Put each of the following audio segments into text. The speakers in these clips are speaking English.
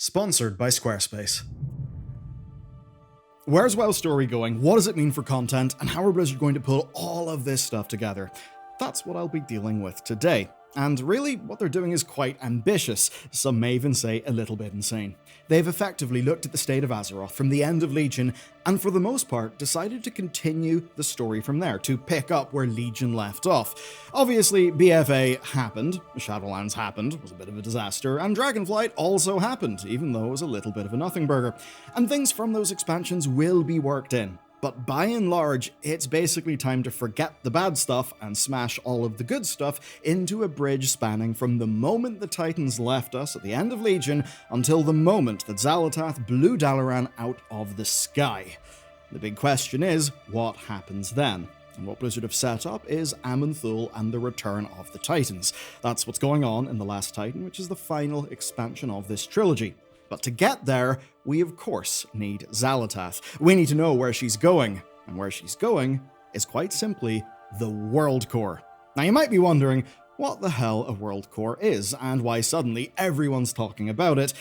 Sponsored by Squarespace. Where's WoW's story going? What does it mean for content? And how are Blizzard going to pull all of this stuff together? That's what I'll be dealing with today. And really, what they're doing is quite ambitious, some may even say a little bit insane. They've effectively looked at the state of Azeroth from the end of Legion, and for the most part, decided to continue the story from there, to pick up where Legion left off. Obviously, BFA happened, Shadowlands happened, was a bit of a disaster, and Dragonflight also happened, even though it was a little bit of a nothing burger. And things from those expansions will be worked in. But by and large, it's basically time to forget the bad stuff and smash all of the good stuff into a bridge spanning from the moment the Titans left us at the end of Legion until the moment that Xal'atath blew Dalaran out of the sky. The big question is, what happens then? And what Blizzard have set up is aman'thul and the return of the Titans. That's what's going on in The Last Titan, which is the final expansion of this trilogy. But to get there, we of course need Xal'atath. We need to know where she's going, and where she's going is quite simply the Worldcore. Now you might be wondering what the hell a Worldcore is, and why suddenly everyone's talking about it,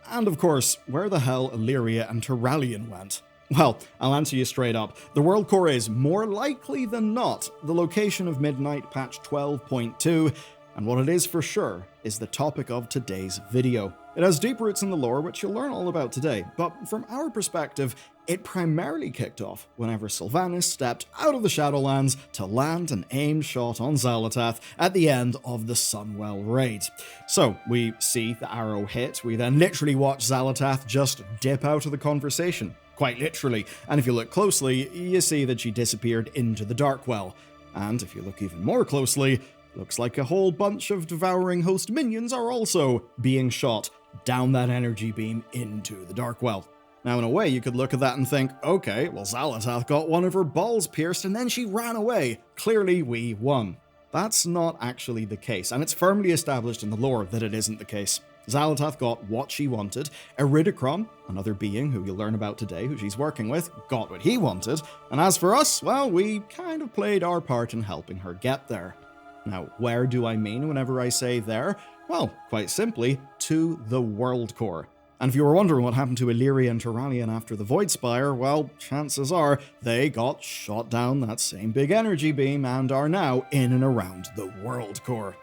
and of course, where the hell Illyria and Turalyon went. Well, I'll answer you straight up. The Worldcore is, more likely than not, the location of Midnight Patch 12.2, and what it is for sure is the topic of today's video. It has deep roots in the lore, which you'll learn all about today, but from our perspective, it primarily kicked off whenever Sylvanas stepped out of the Shadowlands to land an aimed shot on Xal'atath at the end of the Sunwell raid. So, we see the arrow hit, we then literally watch Xal'atath just dip out of the conversation, quite literally, and if you look closely, you see that she disappeared into the Darkwell. And if you look even more closely, looks like a whole bunch of Devouring Host minions are also being shot down that energy beam into the Darkwell. Now, in a way, you could look at that and think, okay, well, Xal'atath got one of her balls pierced and then she ran away. Clearly, we won. That's not actually the case, and it's firmly established in the lore that it isn't the case. Xal'atath got what she wanted. Iridikron, another being who you'll learn about today, who she's working with, got what he wanted. And as for us, well, we kind of played our part in helping her get there. Now, where do I mean whenever I say there? Well, quite simply, to the Worldcore. And if you were wondering what happened to Illyria and Turalyon after the Voidspire, well, chances are they got shot down that same big energy beam and are now in and around the Worldcore.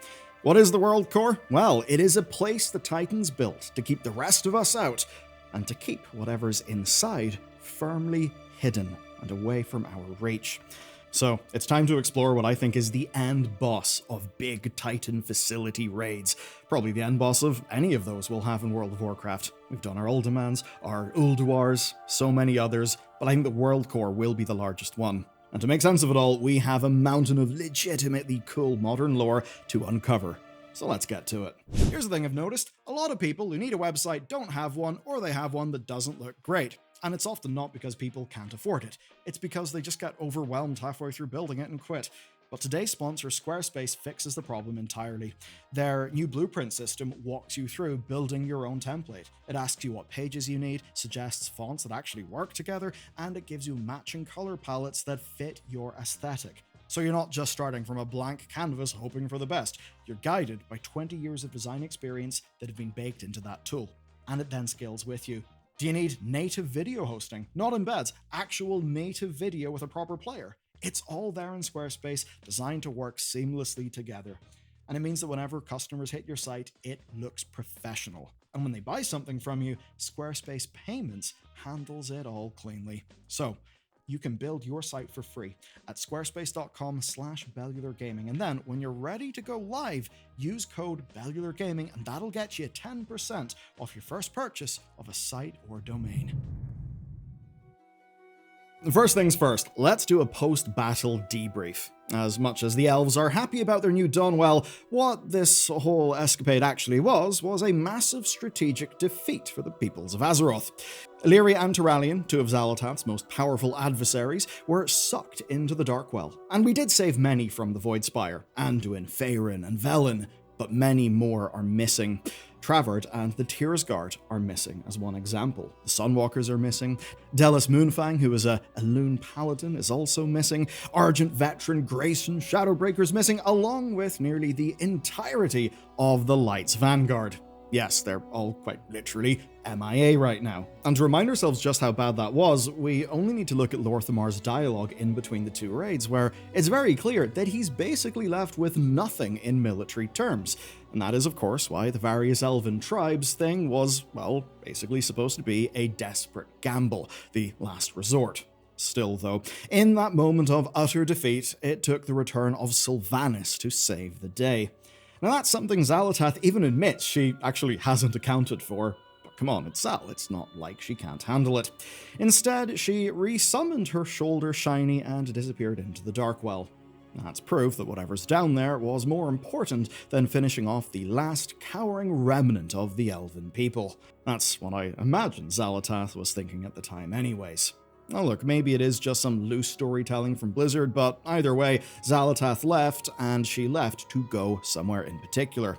What is the Worldcore? Well, it is a place the Titans built to keep the rest of us out, and to keep whatever's inside firmly hidden and away from our reach. So, it's time to explore what I think is the end boss of big Titan facility raids. Probably the end boss of any of those we'll have in World of Warcraft. We've done our Ultimans, our Ulduars, so many others, but I think the Worldcore will be the largest one. And to make sense of it all, we have a mountain of legitimately cool modern lore to uncover. So let's get to it. Here's the thing I've noticed. A lot of people who need a website don't have one, or they have one that doesn't look great. And it's often not because people can't afford it. It's because they just get overwhelmed halfway through building it and quit. But today's sponsor, Squarespace, fixes the problem entirely. Their new blueprint system walks you through building your own template. It asks you what pages you need, suggests fonts that actually work together, and it gives you matching color palettes that fit your aesthetic. So you're not just starting from a blank canvas hoping for the best. You're guided by 20 years of design experience that have been baked into that tool. And it then scales with you. Do you need native video hosting? Not embeds, actual native video with a proper player. It's all there in Squarespace, designed to work seamlessly together. And it means that whenever customers hit your site, it looks professional. And when they buy something from you, Squarespace Payments handles it all cleanly. So, you can build your site for free at squarespace.com/bellulargaming. And then when you're ready to go live, use code BellularGaming and that'll get you 10% off your first purchase of a site or domain. First things first, let's do a post-battle debrief. As much as the elves are happy about their new Dawnwell, what this whole escapade actually was a massive strategic defeat for the peoples of Azeroth. Illyria and Turalyon, two of Xal'atath's most powerful adversaries, were sucked into the Darkwell, and we did save many from the Voidspire, Anduin, Faerun, and Velen, but many more are missing. Travard and the Tearsguard are missing, as one example. The Sunwalkers are missing. Delis Moonfang, who is a Loon Paladin, is also missing. Argent Veteran Grayson Shadowbreaker's missing, along with nearly the entirety of the Light's Vanguard. Yes, they're all quite literally MIA right now. And to remind ourselves just how bad that was, we only need to look at Lorthamar's dialogue in between the two raids, where it's very clear that he's basically left with nothing in military terms. And that is, of course, why the various elven tribes thing was, well, basically supposed to be a desperate gamble, the last resort. Still, though, in that moment of utter defeat, it took the return of Sylvanas to save the day. Now that's something Xal'atath even admits she actually hasn't accounted for. But come on, it's Zal, it's not like she can't handle it. Instead, she resummoned her shoulder shiny and disappeared into the Darkwell. That's proof that whatever's down there was more important than finishing off the last cowering remnant of the elven people. That's what I imagine Xal'atath was thinking at the time anyways. Now look, maybe it is just some loose storytelling from Blizzard, but either way, Xal'atath left, and she left to go somewhere in particular.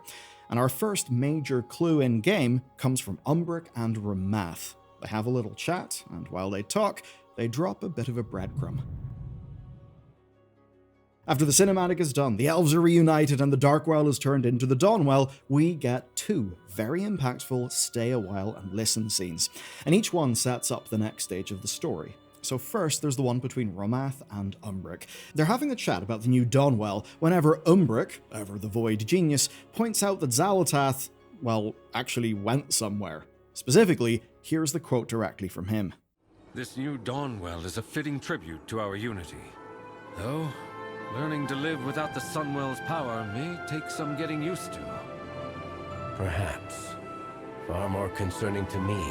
And our first major clue in-game comes from Umbric and Ramath. They have a little chat, and while they talk, they drop a bit of a breadcrumb. After the cinematic is done, the elves are reunited, and the Darkwell is turned into the Dawnwell, we get two very impactful stay a while and listen scenes, and each one sets up the next stage of the story. So first, there's the one between Ramath and Umbric. They're having a chat about the new Dawnwell whenever Umbric, ever the Void Genius, points out that Xal'atath, well, actually went somewhere. Specifically, here's the quote directly from him. This new Dawnwell is a fitting tribute to our unity. Though, learning to live without the Sunwell's power may take some getting used to. Perhaps. Far more concerning to me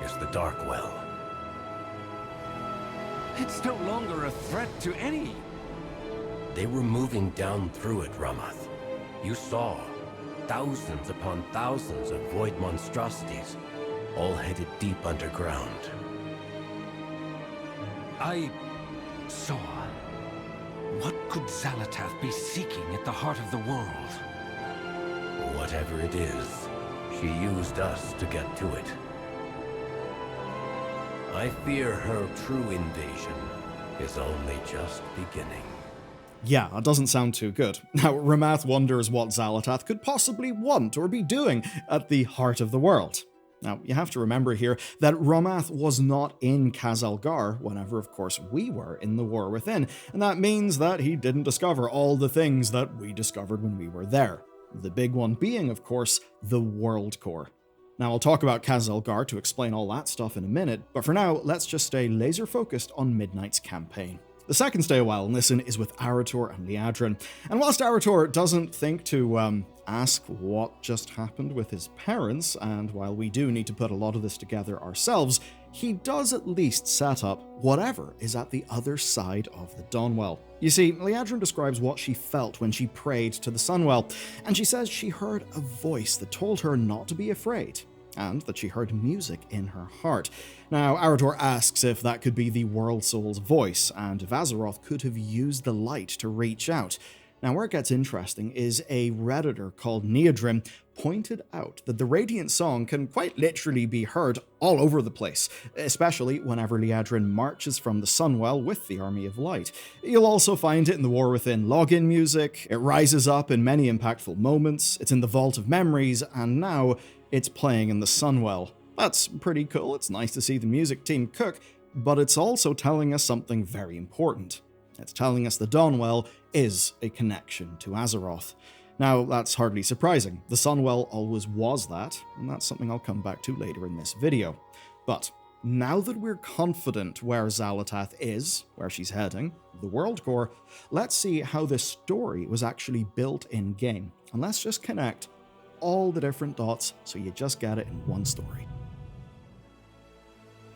is the Darkwell. It's no longer a threat to any. They were moving down through it, Ramath. You saw. Thousands upon thousands of void monstrosities, all headed deep underground. I saw. What could Xal'atath be seeking at the heart of the world? Whatever it is, she used us to get to it. I fear her true invasion is only just beginning. Yeah, that doesn't sound too good. Now, Ramath wonders what Xal'atath could possibly want or be doing at the heart of the world. Now, you have to remember here that Ramath was not in Khazalgar whenever, of course, we were in the War Within, and that means that he didn't discover all the things that we discovered when we were there. The big one being, of course, the Worldcore. Now, I'll talk about Khazalgar to explain all that stuff in a minute, but for now, let's just stay laser-focused on Midnight's campaign. The second stay a while and listen is with Arator and Liadrin, and whilst Arator doesn't think to ask what just happened with his parents, and while we do need to put a lot of this together ourselves, he does at least set up whatever is at the other side of the Dawnwell. You see, Liadrin describes what she felt when she prayed to the Sunwell, and she says she heard a voice that told her not to be afraid, and that she heard music in her heart. Now, Arator asks if that could be the World Soul's voice, and if Azeroth could have used the light to reach out. Now, where it gets interesting is a Redditor called Neodrim pointed out that the Radiant Song can quite literally be heard all over the place, especially whenever Liadrin marches from the Sunwell with the Army of Light. You'll also find it in the War Within login music, it rises up in many impactful moments, it's in the Vault of Memories, and now it's playing in the Sunwell. That's pretty cool, it's nice to see the music team cook, but it's also telling us something very important. It's telling us the Dawnwell is a connection to Azeroth. Now, that's hardly surprising. The Sunwell always was that, and that's something I'll come back to later in this video. But now that we're confident where Xal'atath is, where she's heading, the Worldcore, let's see how this story was actually built in-game. And let's just connect all the different dots so you just get it in one story.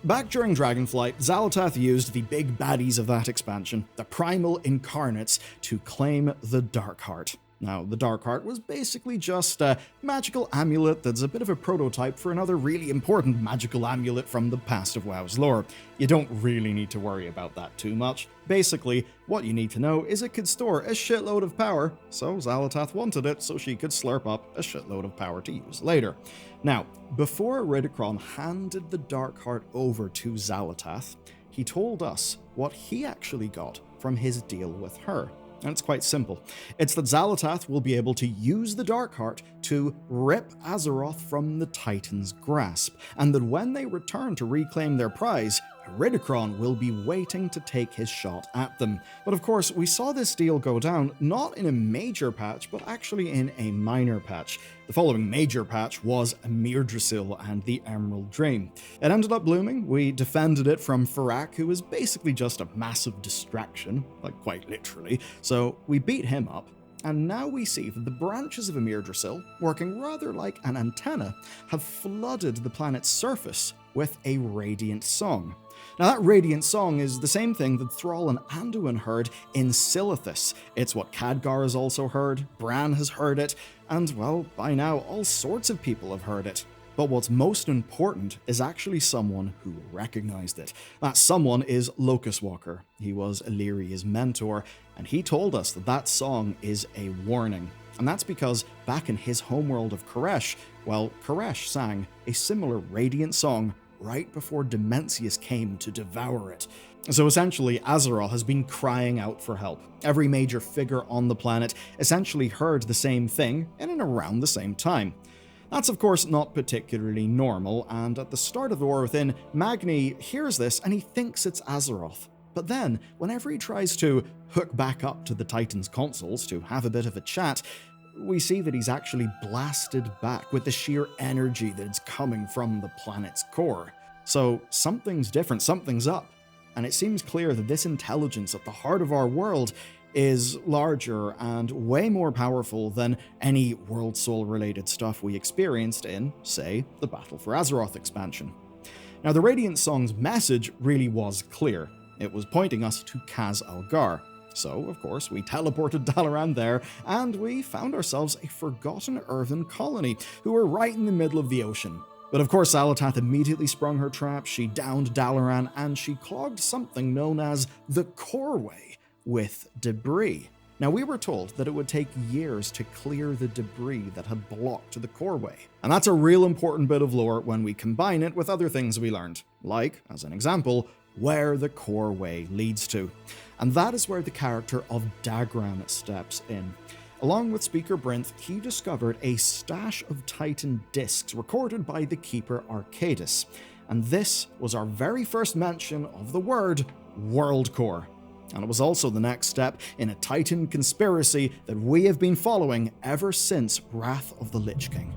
Back during Dragonflight, Xal'atath used the big baddies of that expansion, the Primal Incarnates, to claim the Darkheart. Now, the Darkheart was basically just a magical amulet that's a bit of a prototype for another really important magical amulet from the past of WoW's lore. You don't really need to worry about that too much. Basically, what you need to know is it could store a shitload of power, so Xal'atath wanted it so she could slurp up a shitload of power to use later. Now, before Iridikron handed the Darkheart over to Xal'atath, he told us what he actually got from his deal with her. And it's quite simple. It's that Xal'atath will be able to use the Darkheart to rip Azeroth from the Titans' grasp, and that when they return to reclaim their prize, Iridikron will be waiting to take his shot at them. But of course, we saw this deal go down not in a major patch, but actually in a minor patch. The following major patch was Yggdrasil and the Emerald Dream. It ended up blooming. We defended it from Farak, who was basically just a massive distraction, like quite literally, so we beat him up. And now we see that the branches of Yggdrasil, working rather like an antenna, have flooded the planet's surface with a radiant song. Now that radiant song is the same thing that Thrall and Anduin heard in Xal'atath. It's what Khadgar has also heard, Bran has heard it, and well, by now all sorts of people have heard it. But what's most important is actually someone who recognized it. That someone is Locust Walker. He was Illyria's mentor, and he told us that that song is a warning. And that's because back in his homeworld of Koresh, well, Koresh sang a similar radiant song right before Dimensius came to devour it. So essentially, Azeroth has been crying out for help. Every major figure on the planet essentially heard the same thing in and around the same time. That's of course not particularly normal, and at the start of the War Within, Magni hears this and he thinks it's Azeroth. But then, whenever he tries to hook back up to the Titans' consoles to have a bit of a chat, we see that he's actually blasted back with the sheer energy that is coming from the planet's core. So something's different, something's up. And it seems clear that this intelligence at the heart of our world is larger and way more powerful than any World Soul related stuff we experienced in, say, the Battle for Azeroth expansion. Now the Radiant Song's message really was clear. It was pointing us to Kaz Algar. So, of course, we teleported Dalaran there, and we found ourselves a forgotten earthen colony who were right in the middle of the ocean. But of course, Xal'atath immediately sprung her trap, she downed Dalaran, and she clogged something known as the Coreway with debris. Now, we were told that it would take years to clear the debris that had blocked the Coreway. And that's a real important bit of lore when we combine it with other things we learned, like, as an example, where the Coreway leads to. And that is where the character of Dagran steps in. Along with Speaker Brinth, he discovered a stash of Titan discs recorded by the Keeper Arcadis. And this was our very first mention of the word Worldcore. And it was also the next step in a Titan conspiracy that we have been following ever since Wrath of the Lich King.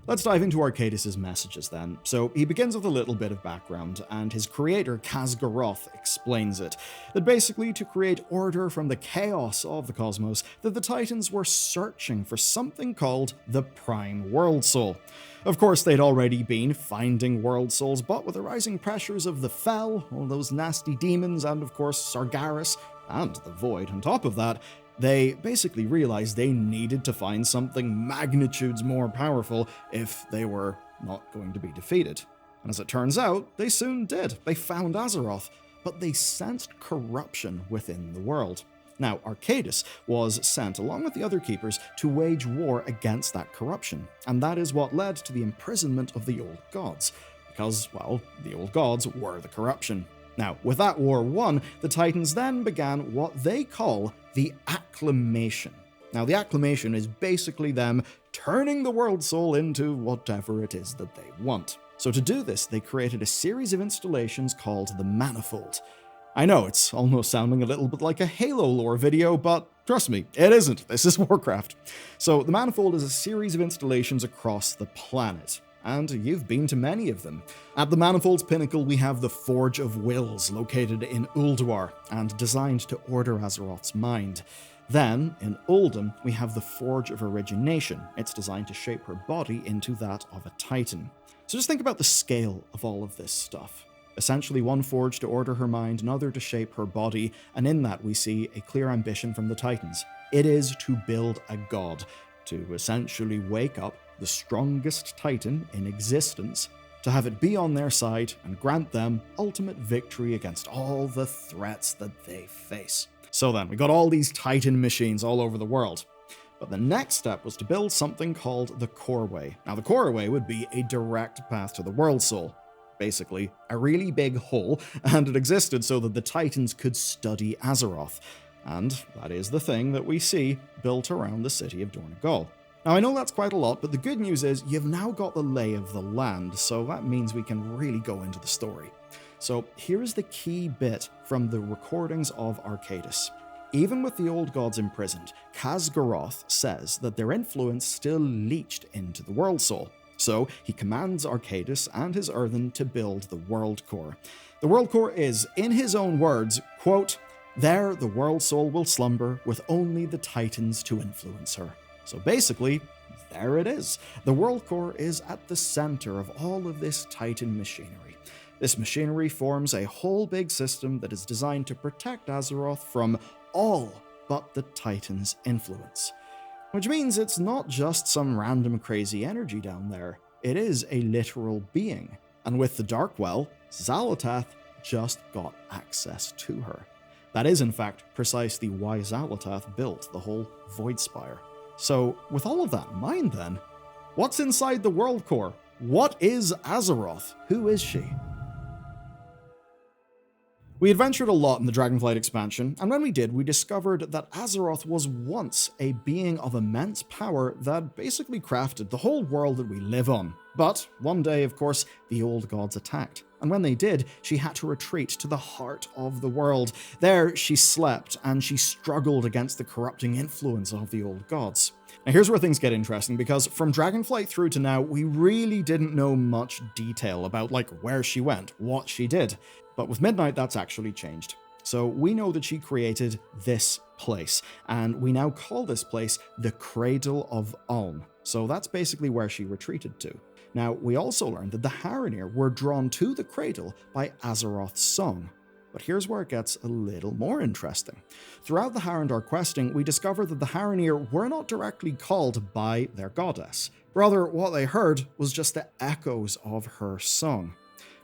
Let's dive into Arcadis' messages then. So he begins with a little bit of background, and his creator, Khaz'goroth, explains it. That basically to create order from the chaos of the cosmos, that the Titans were searching for something called the Prime World Soul. Of course, they'd already been finding World Souls, but with the rising pressures of the Fel, all those nasty demons, and of course Sargeras, and the Void on top of that, they basically realized they needed to find something magnitudes more powerful if they were not going to be defeated. And as it turns out, they soon did. They found Azeroth, but they sensed corruption within the world. Now, Arcadis was sent, along with the other keepers, to wage war against that corruption, and that is what led to the imprisonment of the Old Gods, because, well, the Old Gods were the corruption. Now, with that war won, the Titans then began what they call the Acclamation. Now, the Acclamation is basically them turning the World Soul into whatever it is that they want. So to do this, they created a series of installations called the Manifold. I know, it's almost sounding a little bit like a Halo lore video, but trust me, it isn't. This is Warcraft. So the Manifold is a series of installations across the planet. And you've been to many of them. At the Manifold's pinnacle, we have the Forge of Wills, located in Ulduar, and designed to order Azeroth's mind. Then, in Uldum, we have the Forge of Origination. It's designed to shape her body into that of a Titan. So just think about the scale of all of this stuff. Essentially, one forge to order her mind, another to shape her body, and in that we see a clear ambition from the Titans. It is to build a god, to essentially wake up the strongest Titan in existence, to have it be on their side and grant them ultimate victory against all the threats that they face. So then, we got all these Titan machines all over the world. But the next step was to build something called the Coreway. Now, the Coreway would be a direct path to the World Soul. Basically, a really big hole, and it existed so that the Titans could study Azeroth. And that is the thing that we see built around the city of Donegal. Now, I know that's quite a lot, but the good news is you've now got the lay of the land, so that means we can really go into the story. So here's the key bit from the recordings of Arcadis. Even with the old gods imprisoned, Khaz'goroth says that their influence still leached into the World Soul. So he commands Arcadis and his Earthen to build the Worldcore. The Worldcore is, in his own words, quote, "There the World Soul will slumber with only the Titans to influence her." So basically, there it is. The Worldcore is at the center of all of this Titan machinery. This machinery forms a whole big system that is designed to protect Azeroth from all but the Titan's influence. Which means it's not just some random crazy energy down there, it is a literal being. And with the Darkwell, Xal'atath just got access to her. That is in fact precisely why Xal'atath built the whole Void Spire. So with all of that in mind then, what's inside the Worldcore? What is Azeroth? Who is she? We adventured a lot in the Dragonflight expansion, and when we did, we discovered that Azeroth was once a being of immense power that basically crafted the whole world that we live on. But one day, of course, the old gods attacked, and when they did, she had to retreat to the heart of the world. There, she slept, and she struggled against the corrupting influence of the old gods. Now here's where things get interesting, because from Dragonflight through to now, we really didn't know much detail about where she went, what she did. But with Midnight, that's actually changed. So we know that she created this place, and we now call this place the Cradle of Uln. So that's basically where she retreated to. Now, we also learned that the Haranir were drawn to the cradle by Azeroth's song. But here's where it gets a little more interesting. Throughout the Harandar questing, we discover that the Haranir were not directly called by their goddess. Rather, what they heard was just the echoes of her song.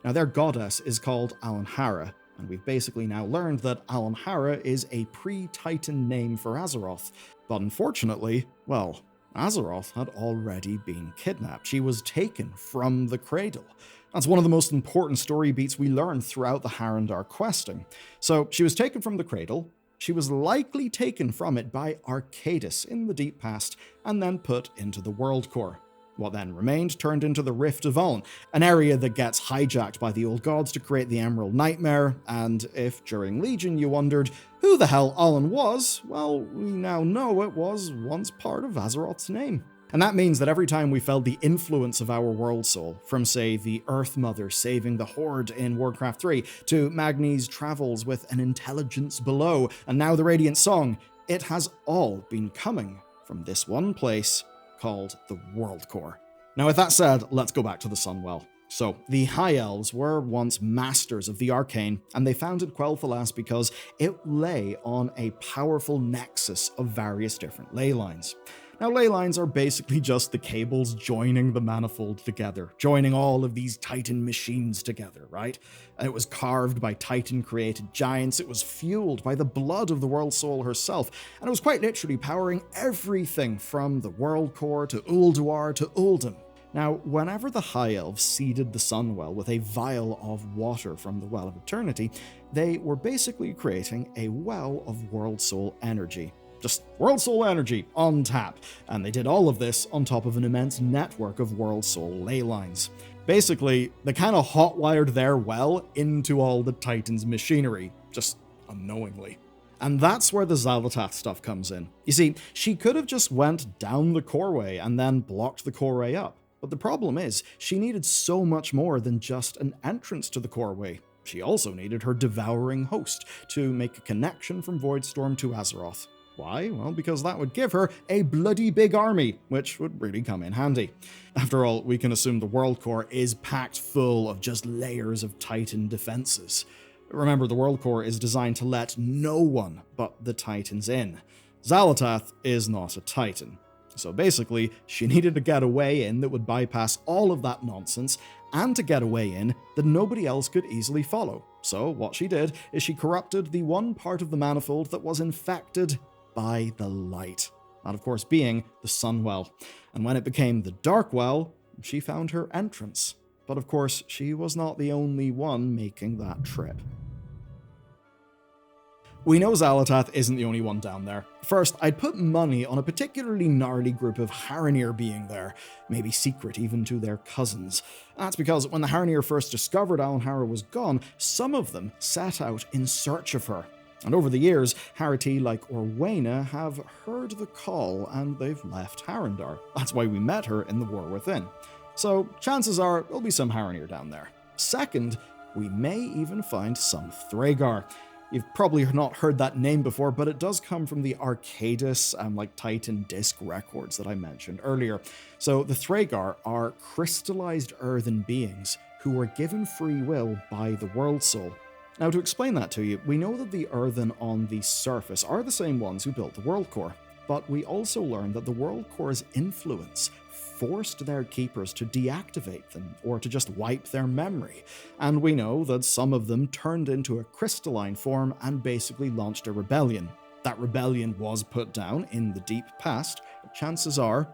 Now, their goddess is called Alan'Hara, and we've basically now learned that Alan'Hara is a pre-Titan name for Azeroth. But unfortunately, well, Azeroth had already been kidnapped. She was taken from the cradle. That's one of the most important story beats we learned throughout the Harandar questing. So she was taken from the cradle, she was likely taken from it by Arcadis in the deep past, and then put into the Worldcore. What then remained turned into the Rift of Uln, an area that gets hijacked by the old gods to create the Emerald Nightmare, and if during Legion you wondered who the hell Uln was, well, we now know it was once part of Azeroth's name. And that means that every time we felt the influence of our World Soul, from say the Earth Mother saving the Horde in Warcraft 3, to Magni's travels with an intelligence below, and now the Radiant Song, it has all been coming from this one place called the Worldcore. Now with that said, let's go back to the Sunwell. So, the High Elves were once masters of the arcane, and they founded Quel'Danas because it lay on a powerful nexus of various different ley lines. Now, ley lines are basically just the cables joining the manifold together, joining all of these Titan machines together, right? And it was carved by Titan-created giants, it was fueled by the blood of the World Soul herself, and it was quite literally powering everything from the Worldcore to Ulduar to Uldum. Now, whenever the High Elves seeded the Sunwell with a vial of water from the Well of Eternity, they were basically creating a well of World Soul energy. Just World Soul energy on tap, and they did all of this on top of an immense network of World Soul ley lines. Basically, they kind of hotwired their well into all the Titan's machinery, just unknowingly. And that's where the Xal'atath stuff comes in. You see, she could have just went down the coreway and then blocked the coreway up. But the problem is, she needed so much more than just an entrance to the coreway. She also needed her devouring host to make a connection from Voidstorm to Azeroth. Why? Well, because that would give her a bloody big army, which would really come in handy. After all, we can assume the Worldcore is packed full of just layers of Titan defenses. Remember, the Worldcore is designed to let no one but the Titans in. Xal'atath is not a Titan. So basically, she needed to get a way in that would bypass all of that nonsense, and to get a way in that nobody else could easily follow. So what she did is she corrupted the one part of the manifold that was infected by the light. That of course being the Sunwell. And when it became the Darkwell, she found her entrance. But of course, she was not the only one making that trip. We know Xal'atath isn't the only one down there. First, I'd put money on a particularly gnarly group of Haranir being there, maybe secret even to their cousins. That's because when the Haranir first discovered Alanhara was gone, some of them set out in search of her. And over the years, Harati like Orwena have heard the call and they've left Harandar. That's why we met her in the War Within. So chances are there'll be some Haranir down there. Second, we may even find some Thragar. You've probably not heard that name before, but it does come from the Arcadis and Titan Disc records that I mentioned earlier. So the Thragar are crystallized earthen beings who were given free will by the World Soul. Now, to explain that to you, we know that the earthen on the surface are the same ones who built the Worldcore, but we also learned that the Worldcore's influence forced their keepers to deactivate them or to just wipe their memory, and we know that some of them turned into a crystalline form and basically launched a rebellion. That rebellion was put down in the deep past, but chances are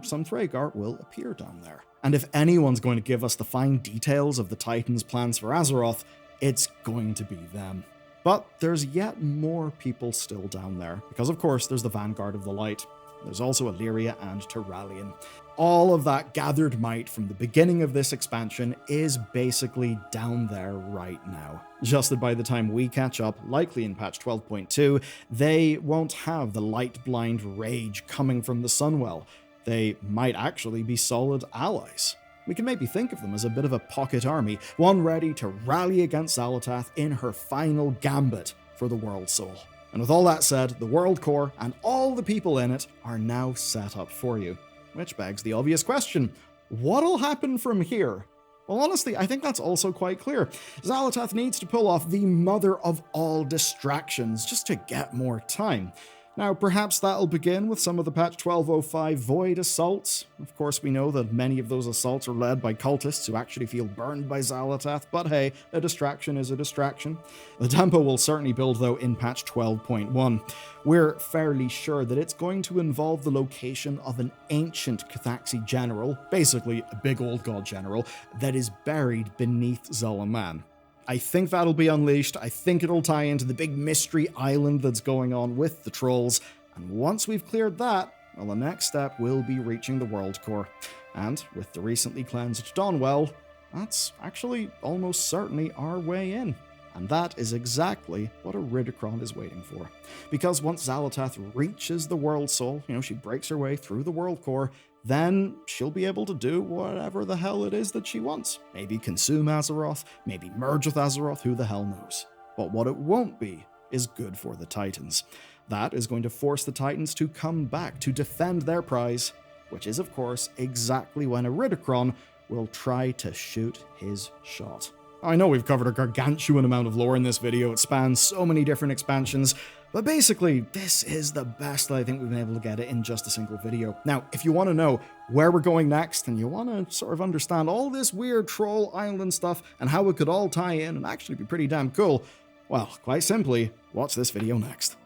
some Thragar will appear down there. And if anyone's going to give us the fine details of the Titans' plans for Azeroth, it's going to be them. But there's yet more people still down there, because of course there's the Vanguard of the Light. There's also Illyria and Turalian. All of that gathered might from the beginning of this expansion is basically down there right now. Just that by the time we catch up, likely in patch 12.2, they won't have the light-blind rage coming from the Sunwell. They might actually be solid allies. We can maybe think of them as a bit of a pocket army, one ready to rally against Xal'atath in her final gambit for the World Soul. And with all that said, the Worldcore and all the people in it are now set up for you. Which begs the obvious question, what'll happen from here? Well, honestly, I think that's also quite clear. Xal'atath needs to pull off the mother of all distractions just to get more time. Now, perhaps that'll begin with some of the patch 12.05 Void assaults. Of course, we know that many of those assaults are led by cultists who actually feel burned by Xal'atath, but hey, a distraction is a distraction. The tempo will certainly build, though, in patch 12.1. We're fairly sure that it's going to involve the location of an ancient Cathaxi general, basically a big old god general, that is buried beneath Zalaman. I think that'll be unleashed. I think it'll tie into the big mystery island that's going on with the trolls. And once we've cleared that, well, the next step will be reaching the Worldcore. And with the recently cleansed Dawnwell, that's actually almost certainly our way in. And that is exactly what Iridikron is waiting for. Because once Xal'atath reaches the World Soul, she breaks her way through the Worldcore, then she'll be able to do whatever the hell it is that she wants. Maybe consume Azeroth, maybe merge with Azeroth, who the hell knows. But what it won't be is good for the Titans. That is going to force the Titans to come back to defend their prize, which is, of course, exactly when Iridikron will try to shoot his shot. I know we've covered a gargantuan amount of lore in this video, it spans so many different expansions, but basically, this is the best that I think we've been able to get it in just a single video. Now, if you want to know where we're going next, and you want to sort of understand all this weird troll island stuff, and how it could all tie in and actually be pretty damn cool, well, quite simply, watch this video next.